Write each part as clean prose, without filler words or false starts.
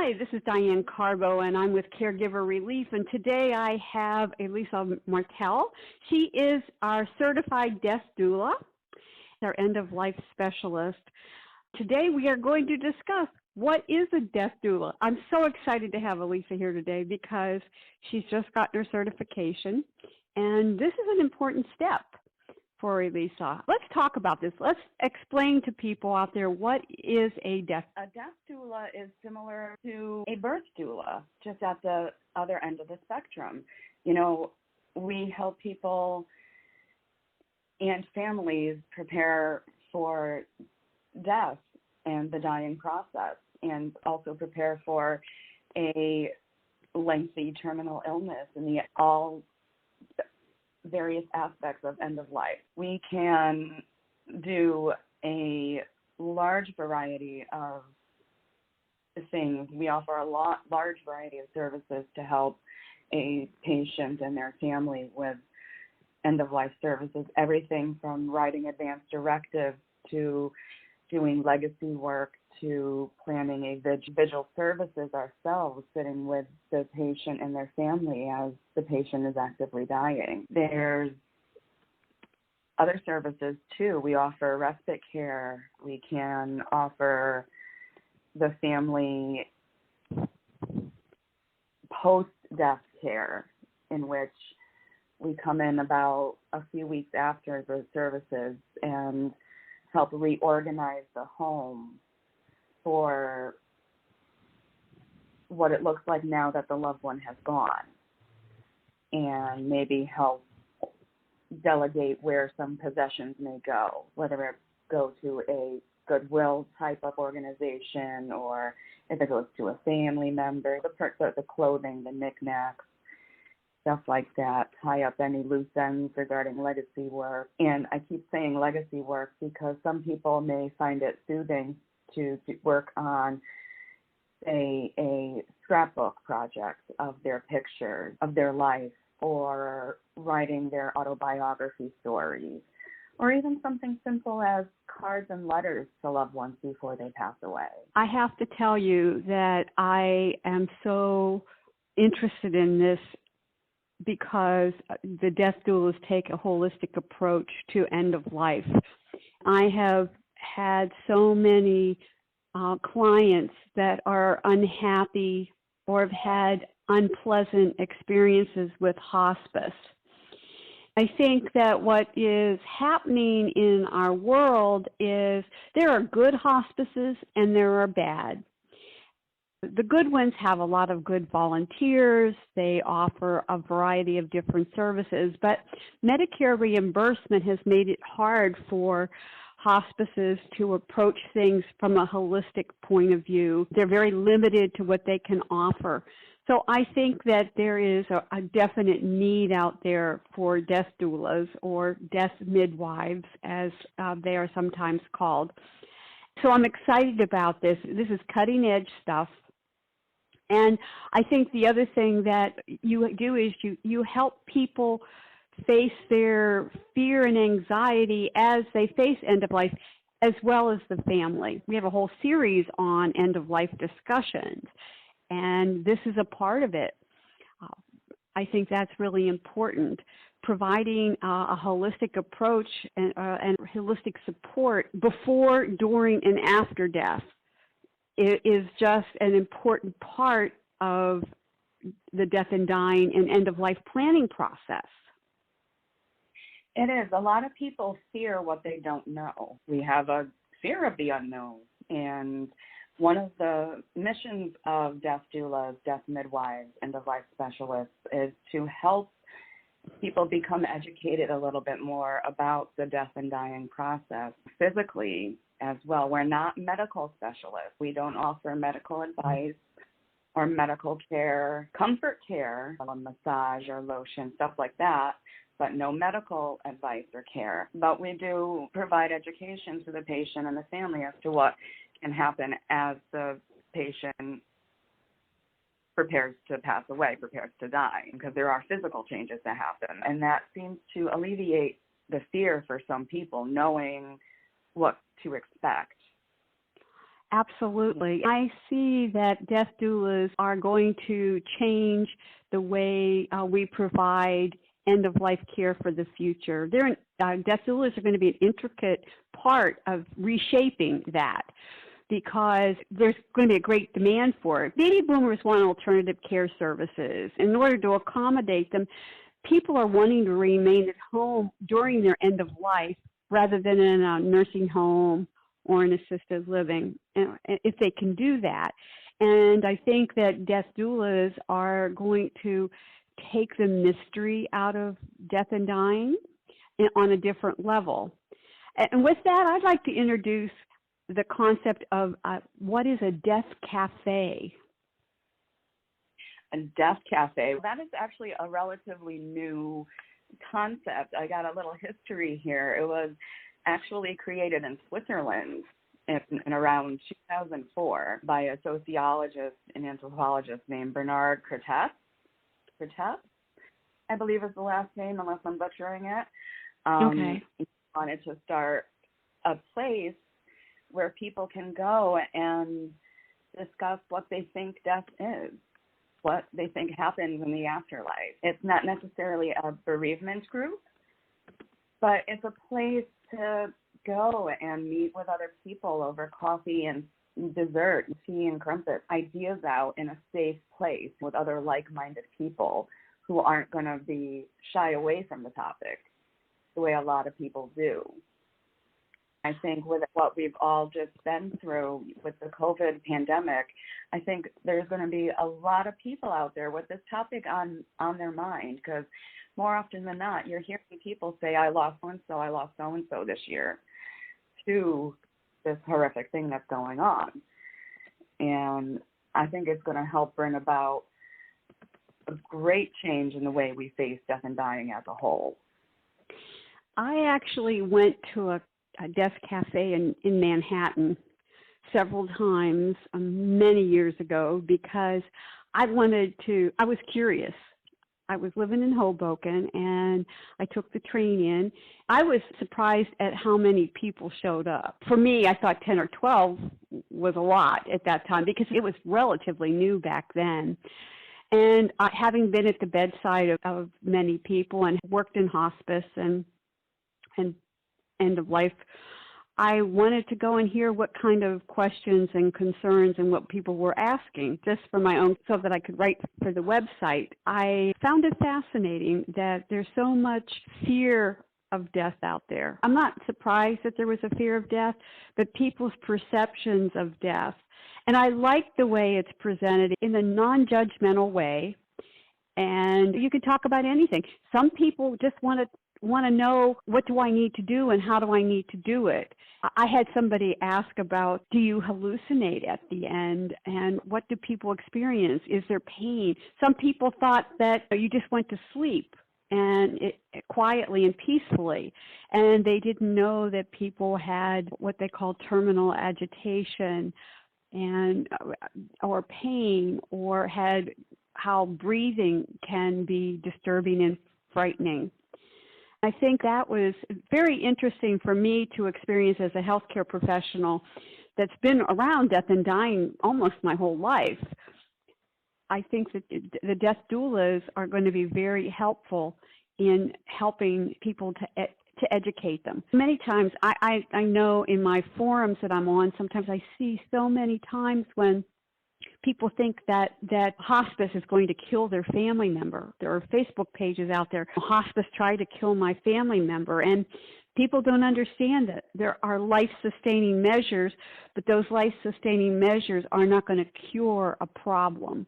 Hi, this is Diane Carbo, and I'm with Caregiver Relief, and today I have Alycia Martel. She is our certified death doula, our end-of-life specialist. Today we are going to discuss what is a death doula. I'm so excited to have Alycia here today because she's just gotten her certification, and this is an important step for Alycia. Let's talk about this. Let's explain to people out there what is a death. A death doula is similar to a birth doula, just at the other end of the spectrum. You know, we help people and families prepare for death and the dying process, and also prepare for a lengthy terminal illness and the all various aspects of end of life. We can do a large variety of things. We offer a large variety of services to help a patient and their family with end-of-life services, everything from writing advance directives to doing legacy work to planning a vigil services ourselves, sitting with the patient and their family as the patient is actively dying. There's other services too. We offer respite care. We can offer the family post-death care, in which we come in about a few weeks after the services and help reorganize the home for what it looks like now that the loved one has gone, and maybe help delegate where some possessions may go, whether it go to a Goodwill type of organization or if it goes to a family member, the clothing, the knickknacks, stuff like that, tie up any loose ends regarding legacy work. And I keep saying legacy work because some people may find it soothing to work on a scrapbook project of their pictures, of their life, or writing their autobiography stories, or even something simple as cards and letters to loved ones before they pass away. I have to tell you that I am so interested in this because the death doulas take a holistic approach to end of life. I have had so many clients that are unhappy or have had unpleasant experiences with hospice. I think that what is happening in our world is there are good hospices and there are bad. The good ones have a lot of good volunteers. They offer a variety of different services, but Medicare reimbursement has made it hard for hospices to approach things from a holistic point of view. They're very limited to what they can offer. So I think that there is a definite need out there for death doulas, or death midwives, as they are sometimes called. So I'm excited about this. This is cutting edge stuff. And I think the other thing that you do is you help people face their fear and anxiety as they face end of life, as well as the family. We have a whole series on end of life discussions, and this is a part of it. I think that's really important. Providing a holistic approach and holistic support before, during, and after death is just an important part of the death and dying and end-of-life planning process. It is. A lot of people fear what they don't know. We have a fear of the unknown. And one of the missions of death doulas, death midwives, end-of-life specialists is to help people become educated a little bit more about the death and dying process physically as well. We're not medical specialists. We don't offer medical advice or medical care, comfort care, a massage or lotion, stuff like that, but no medical advice or care. But we do provide education to the patient and the family as to what can happen as the patient prepares to pass away, prepares to die, because there are physical changes that happen. And that seems to alleviate the fear for some people, knowing what to expect. Absolutely. I see that death doulas are going to change the way we provide end-of-life care for the future. Death doulas are going to be an intricate part of reshaping that, because there's going to be a great demand for it. Baby boomers want alternative care services. In order to accommodate them, people are wanting to remain at home during their end of life rather than in a nursing home or an assisted living, if they can do that. And I think that death doulas are going to take the mystery out of death and dying on a different level. And with that, I'd like to introduce the concept of what is a death cafe? A death cafe, that is actually a relatively new concept. I got a little history here. It was actually created in Switzerland in around 2004 by a sociologist and anthropologist named Bernard Cortez, I believe is the last name, unless I'm butchering it. Okay. He wanted to start a place where people can go and discuss what they think death is, what they think happens in the afterlife. It's not necessarily a bereavement group, but it's a place to go and meet with other people over coffee and dessert, tea and crumpets, ideas out in a safe place with other like-minded people who aren't going to be shy away from the topic the way a lot of people do. I think with what we've all just been through with the COVID pandemic, I think there's going to be a lot of people out there with this topic on their mind, because more often than not, you're hearing people say, I lost so-and-so, I lost so-and-so this year, to this horrific thing that's going on. And I think it's going to help bring about a great change in the way we face death and dying as a whole. I actually went to a death cafe in Manhattan several times many years ago because I was curious. I was living in Hoboken and I took the train in. I was surprised at how many people showed up. For me, I thought 10 or 12 was a lot at that time because it was relatively new back then. And having been at the bedside of many people and worked in hospice and end of life, I wanted to go and hear what kind of questions and concerns and what people were asking, just for my own, so that I could write for the website. I found it fascinating that there's so much fear of death out there. I'm not surprised that there was a fear of death, but people's perceptions of death. And I like the way it's presented in a non-judgmental way. And you can talk about anything. Some people just want to know, what do I need to do and how do I need to do it? I had somebody ask about, do you hallucinate at the end, and what do people experience? Is there pain? Some people thought that you just went to sleep and quietly and peacefully, and they didn't know that people had what they call terminal agitation or pain, or had how breathing can be disturbing and frightening. I think that was very interesting for me to experience as a healthcare professional that's been around death and dying almost my whole life. I think that the death doulas are going to be very helpful in helping people to educate them. Many times, I know in my forums that I'm on, sometimes I see so many times when people think that hospice is going to kill their family member. There are Facebook pages out there, hospice tried to kill my family member, and people don't understand that there are life-sustaining measures, but those life-sustaining measures are not going to cure a problem.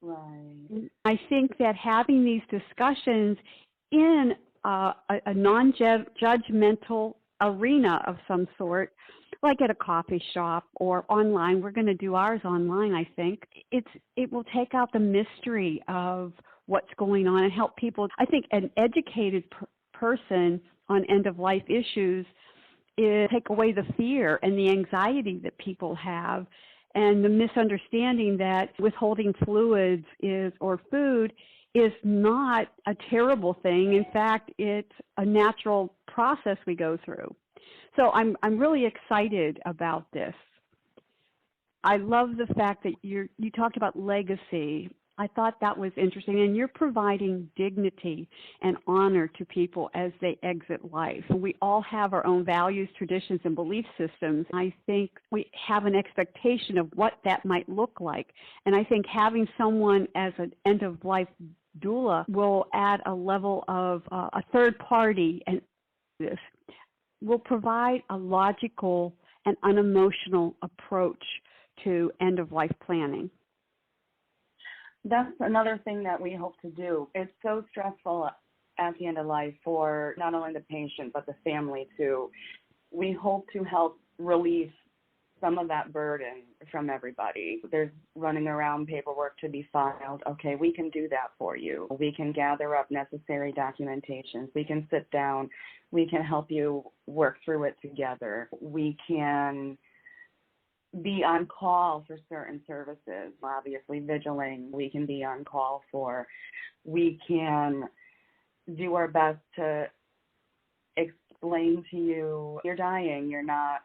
Right. I think that having these discussions in a non-judgmental arena of some sort, like at a coffee shop or online. We're going to do ours online, I think. It will take out the mystery of what's going on and help people. I think an educated person on end-of-life issues take away the fear and the anxiety that people have, and the misunderstanding that withholding fluids or food is not a terrible thing. In fact, it's a natural process we go through. So I'm really excited about this. I love the fact that you talked about legacy. I thought that was interesting, and you're providing dignity and honor to people as they exit life. We all have our own values, traditions, and belief systems. I think we have an expectation of what that might look like, and I think having someone as an end-of-life doula will add a level of a third party, and this will provide a logical and unemotional approach to end-of-life planning. That's another thing that we hope to do. It's so stressful at the end of life for not only the patient, but the family too. We hope to help relieve some of that burden from everybody. There's running around paperwork to be filed. Okay, we can do that for you. We can gather up necessary documentations. We can sit down. We can help you work through it together. We can be on call for certain services. Obviously, vigiling, we can be on call for. We can do our best to explain to you, you're dying, you're not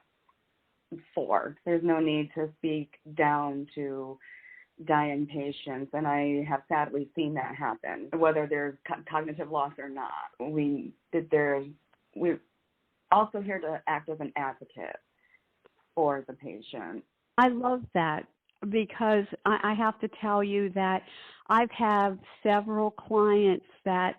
4. There's no need to speak down to dying patients, and I have sadly seen that happen, whether there's cognitive loss or not. We're also here to act as an advocate for the patient. I love that, because I have to tell you that I've had several clients that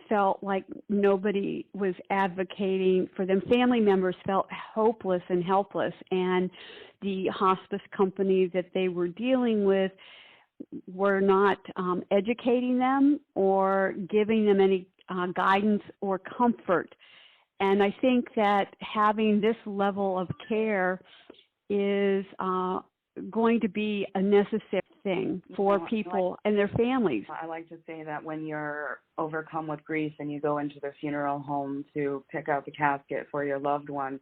felt like nobody was advocating for them. Family members felt hopeless and helpless, and the hospice company that they were dealing with were not educating them or giving them any guidance or comfort. And I think that having this level of care is going to be a necessary thing for people and their families. I like to say that when you're overcome with grief and you go into the funeral home to pick out the casket for your loved one,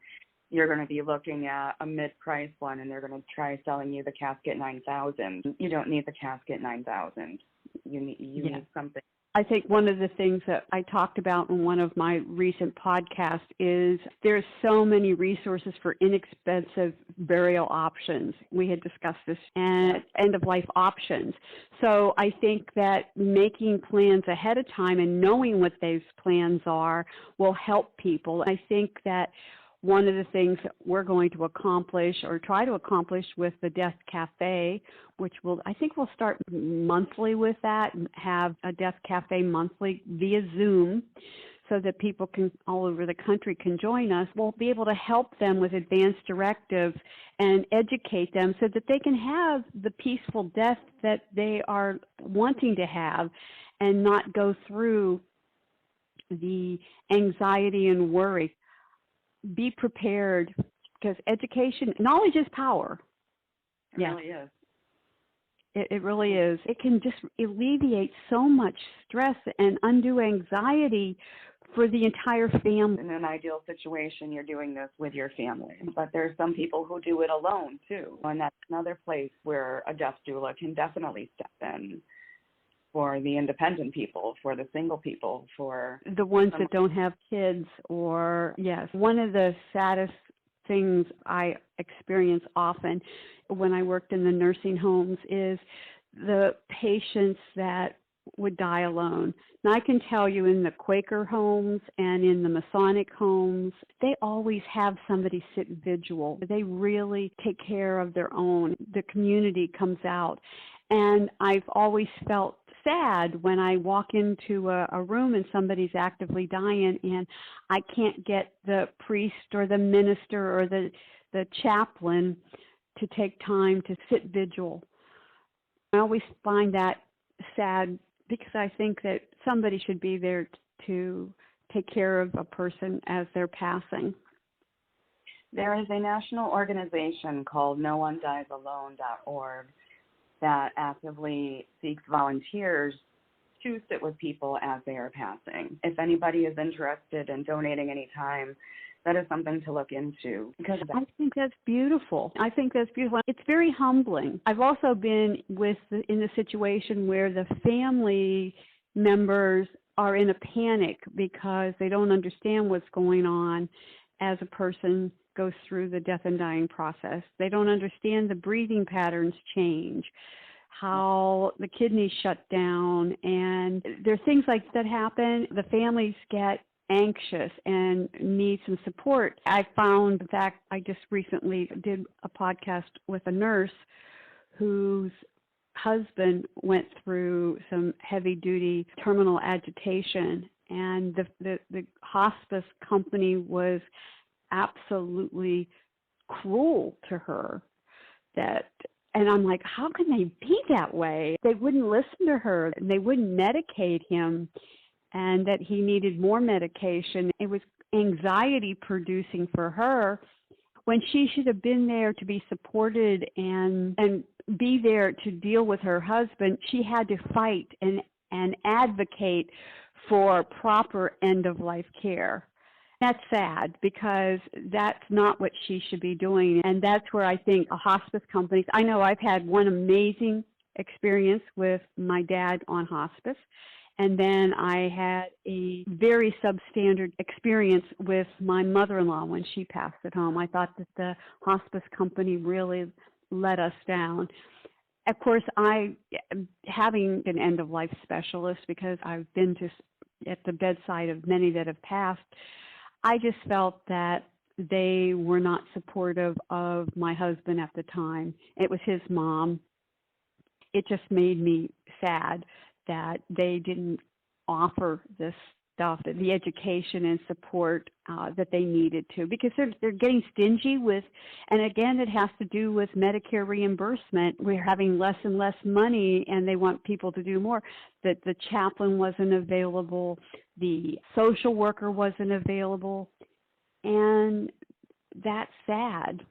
you're going to be looking at a mid-price one, and they're going to try selling you the casket $9,000. You don't need the casket $9,000. You need something. I think one of the things that I talked about in one of my recent podcasts is there's so many resources for inexpensive burial options. We had discussed this, and end-of-life options. So I think that making plans ahead of time and knowing what those plans are will help people. I think that one of the things that we're going to accomplish or try to accomplish with the Death Cafe, which I think we'll start monthly with that and have a Death Cafe monthly via Zoom so that people all over the country can join us. We'll be able to help them with advanced directives and educate them so that they can have the peaceful death that they are wanting to have and not go through the anxiety and worry. Be prepared, because education, knowledge is power. It really is. It really is. It can just alleviate so much stress and undue anxiety for the entire family. In an ideal situation, you're doing this with your family. But there's some people who do it alone, too. And that's another place where a death doula can definitely step in for the independent people, for the single people, for the ones that don't have kids. Or, yes, one of the saddest things I experience often when I worked in the nursing homes is the patients that would die alone. Now, I can tell you in the Quaker homes and in the Masonic homes, they always have somebody sit vigil. They really take care of their own. The community comes out. And I've always felt sad when I walk into a room and somebody's actively dying and I can't get the priest or the minister or the chaplain to take time to sit vigil. I always find that sad because I think that somebody should be there to take care of a person as they're passing. There is a national organization called NoOneDiesAlone.org that actively seeks volunteers to sit with people as they are passing. If anybody is interested in donating any time, that is something to look into. Because I think that's beautiful. I think that's beautiful. It's very humbling. I've also been in the situation where the family members are in a panic because they don't understand what's going on as a person go through the death and dying process. They don't understand the breathing patterns change, how the kidneys shut down, and there are things like that happen. The families get anxious and need some support. I found that I just recently did a podcast with a nurse whose husband went through some heavy-duty terminal agitation, and the hospice company was absolutely cruel to her. And I'm like, how can they be that way? They wouldn't listen to her, and they wouldn't medicate him, and that he needed more medication. It was anxiety-producing for her when she should have been there to be supported and be there to deal with her husband. She had to fight and advocate for proper end-of-life care. That's sad, because that's not what she should be doing. And that's where I think hospice companies, I know I've had one amazing experience with my dad on hospice, and then I had a very substandard experience with my mother-in-law when she passed at home. I thought that the hospice company really let us down. Of course, having an end-of-life specialist, because I've been at the bedside of many that have passed, I just felt that they were not supportive of my husband at the time. It was his mom. It just made me sad that they didn't offer this stuff, the education and support that they needed to, because they're getting stingy with, and again, it has to do with Medicare reimbursement. We're having less and less money, and they want people to do more. That the chaplain wasn't available, the social worker wasn't available, and that's sad.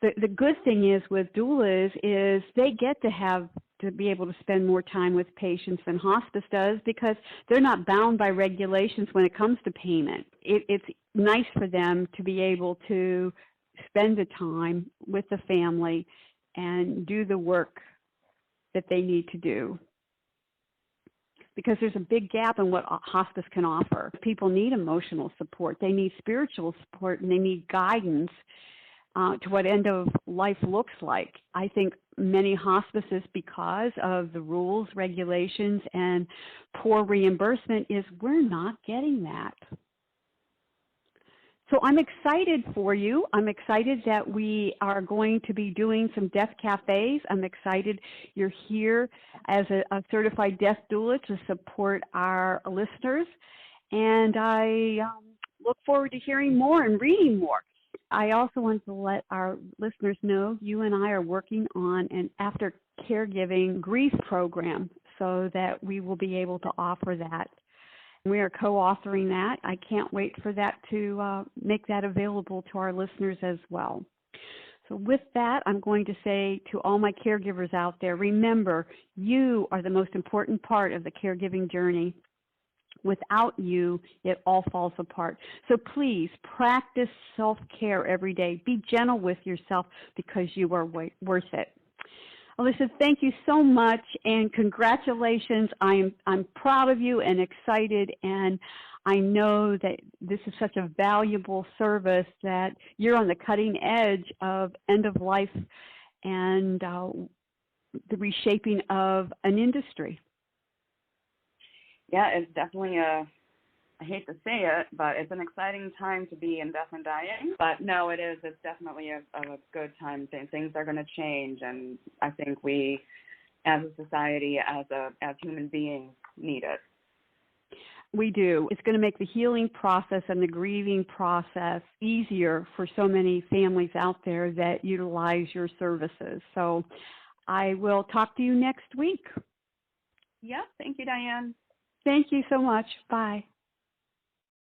The good thing is with doulas is they get to be able to spend more time with patients than hospice does, because they're not bound by regulations when it comes to payment. It's nice for them to be able to spend the time with the family and do the work that they need to do, because there's a big gap in what hospice can offer. People need emotional support, they need spiritual support, and they need guidance to what end of life looks like. I think many hospices, because of the rules, regulations, and poor reimbursement, is we're not getting that. So I'm excited for you. I'm excited that we are going to be doing some death cafes. I'm excited you're here as a certified death doula to support our listeners. And I look forward to hearing more and reading more. I also want to let our listeners know you and I are working on an after caregiving grief program, so that we will be able to offer that. We are co-authoring that. I can't wait for that to make that available to our listeners as well. So with that, I'm going to say to all my caregivers out there, remember, you are the most important part of the caregiving journey. Without you, it all falls apart. So please practice self-care every day. Be gentle with yourself, because you are worth it. Alycia, thank you so much, and congratulations. I'm proud of you and excited, and I know that this is such a valuable service, that you're on the cutting edge of end-of-life and the reshaping of an industry. Yeah, it's definitely I hate to say it, but it's an exciting time to be in death and dying. But no, it is. It's definitely a good time. Things are going to change, and I think we, as a society, as human beings, need it. We do. It's going to make the healing process and the grieving process easier for so many families out there that utilize your services. So I will talk to you next week. Yeah, thank you, Diane. Thank you so much. Bye.